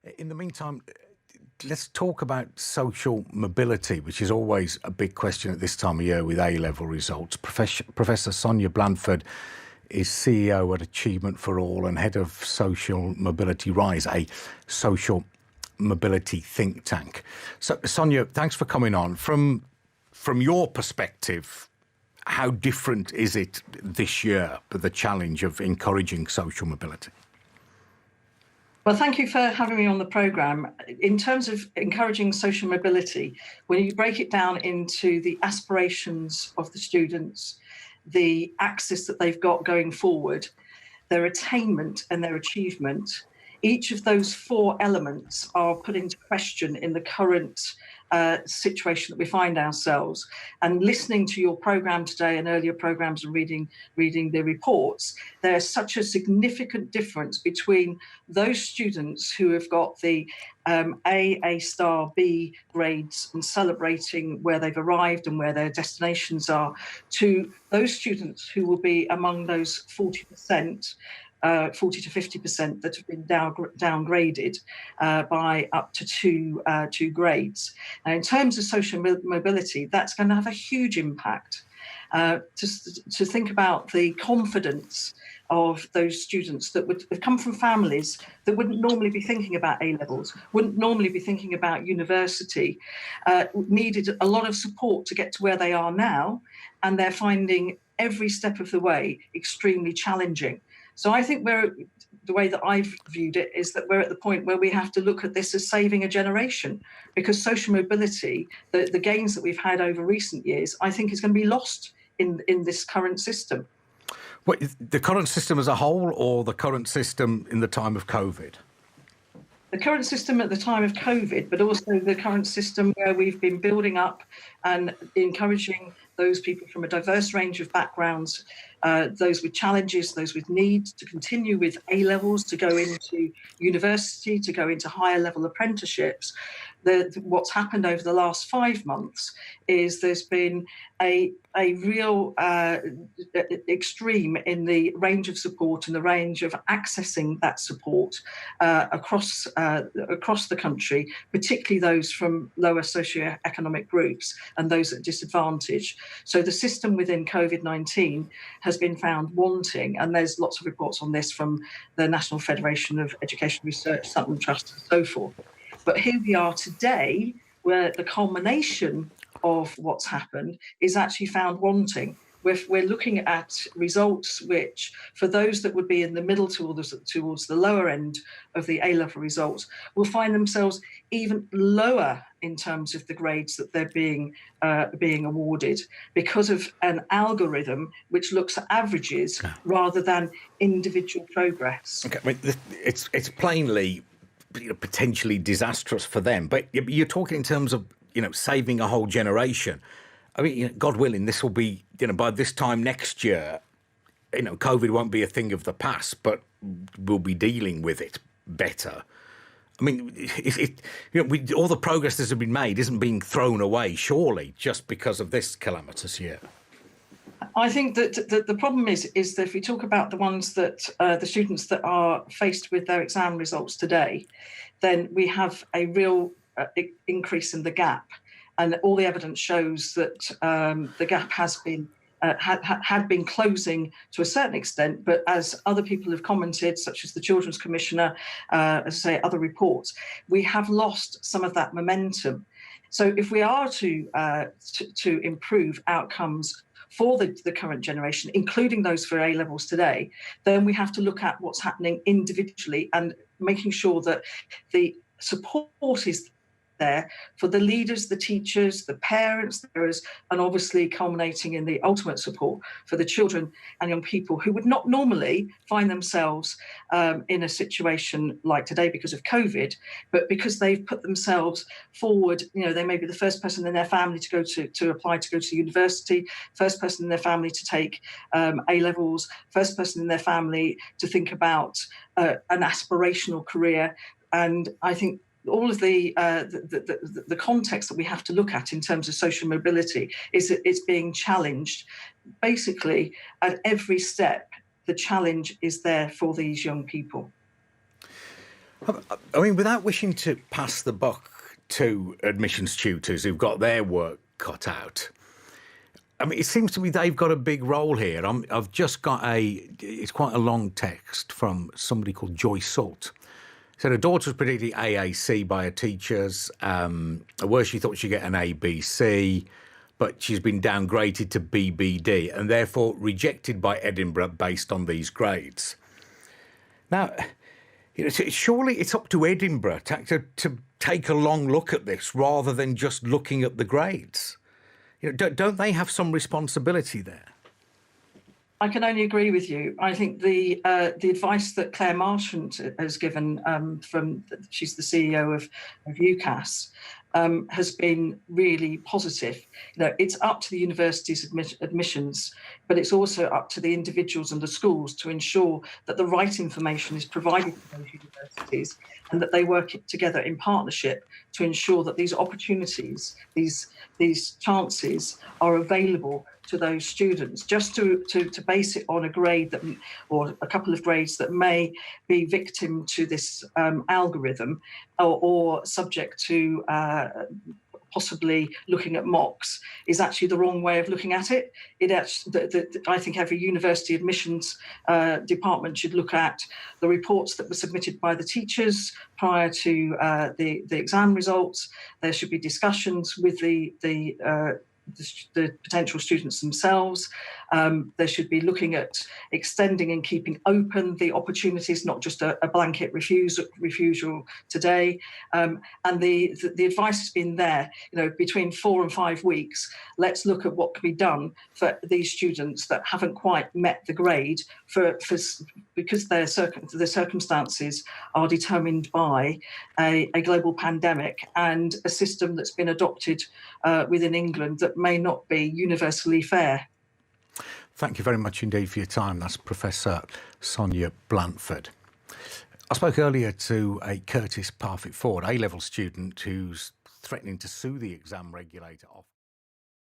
In the meantime, let's talk about social mobility, which is always a big question at this time of year with A-level results. Professor Sonia Blandford is CEO at Achievement for All and head of Social Mobility Rise, a social mobility think tank. So, Sonia, thanks for coming on. From your perspective, how different is it this year with the challenge of encouraging social mobility? Well, thank you for having me on the programme. In terms of encouraging social mobility, when you break it down into the aspirations of the students, the access that they've got going forward, their attainment and their achievement, each of those four elements are put into question in the current situation that we find ourselves. And listening to your programme today and earlier programmes and reading the reports, there's such a significant difference between those students who have got the A star, B grades and celebrating where they've arrived and where their destinations are, to those students who will be among those 40%, 40 to 50% that have been downgraded by up to two grades. Now, in terms of social mobility, that's going to have a huge impact. To think about the confidence of those students that would have come from families that wouldn't normally be thinking about A-levels, wouldn't normally be thinking about university, needed a lot of support to get to where they are now, and they're finding every step of the way extremely challenging. So I think the way that I've viewed it is that we're at the point where we have to look at this as saving a generation, because social mobility, the gains that we've had over recent years, I think is going to be lost in this current system. What, the current system as a whole, or the current system in the time of COVID? The current system at the time of COVID, but also the current system where we've been building up and encouraging those people from a diverse range of backgrounds, those with challenges, those with needs, to continue with A-levels, to go into university, to go into higher level apprenticeships. What's happened over the last 5 months is there's been a real extreme in the range of support and the range of accessing that support across the country, particularly those from lower socioeconomic groups and those at disadvantage. So the system within COVID-19 has been found wanting, and there's lots of reports on this from the National Federation of Education Research, Sutton Trust and so forth. But here we are today, where the culmination of what's happened is actually found wanting. We're looking at results which, for those that would be in the middle towards the lower end of the A-level results, will find themselves even lower in terms of the grades that they're being awarded, because of an algorithm which looks at averages rather than individual progress. Okay, I mean, it's plainly potentially disastrous for them, but you're talking in terms of saving a whole generation. I mean, God willing, this will be, by this time next year, COVID won't be a thing of the past, but we'll be dealing with it better. I mean, all the progress that's been made isn't being thrown away, surely, just because of this calamitous year. I think that the problem is that if we talk about the ones that the students that are faced with their exam results today, then we have a real increase in the gap. And all the evidence shows that the gap has been had been closing to a certain extent, but as other people have commented, such as the Children's Commissioner, as I say, other reports, we have lost some of that momentum. So if we are to improve outcomes for the current generation, including those for A-levels today, then we have to look at what's happening individually and making sure that the support is there for the leaders, the teachers, the parents, and obviously culminating in the ultimate support for the children and young people who would not normally find themselves in a situation like today because of COVID, but because they've put themselves forward. They may be the first person in their family to apply to go to university, first person in their family to take A-levels, first person in their family to think about an aspirational career. And I think all of the context that we have to look at in terms of social mobility is that it's being challenged. Basically, at every step, the challenge is there for these young people. I mean, without wishing to pass the buck to admissions tutors who've got their work cut out, I mean, it seems to me they've got a big role here. I've just got it's quite a long text from somebody called Joy Salt. Said her daughter was predicting AAC by her teachers. At worst, she thought she'd get an ABC, but she's been downgraded to BBD and therefore rejected by Edinburgh based on these grades. Now, surely it's up to Edinburgh to take a long look at this rather than just looking at the grades. Don't they have some responsibility there? I can only agree with you. I think the advice that Claire Marchant has given she's the CEO of UCAS, has been really positive. It's up to the university's admissions, but it's also up to the individuals and the schools to ensure that the right information is provided to those universities and that they work together in partnership to ensure that these opportunities, these chances are available to those students. Just to base it on a grade or a couple of grades that may be victim to this algorithm or subject to possibly looking at mocks is actually the wrong way of looking at it. I think every university admissions department should look at the reports that were submitted by the teachers prior to the exam results. There should be discussions with the potential students themselves. They should be looking at extending and keeping open the opportunities, not just a blanket refusal today. And the advice has been there, between 4 and 5 weeks, let's look at what can be done for these students that haven't quite met the grade because the circumstances are determined by a global pandemic and a system that's been adopted within England that may not be universally fair. Thank you very much indeed for your time. That's Professor Sonia Blandford. I spoke earlier to a Curtis Parfitt Ford A-level student who's threatening to sue the exam regulator off.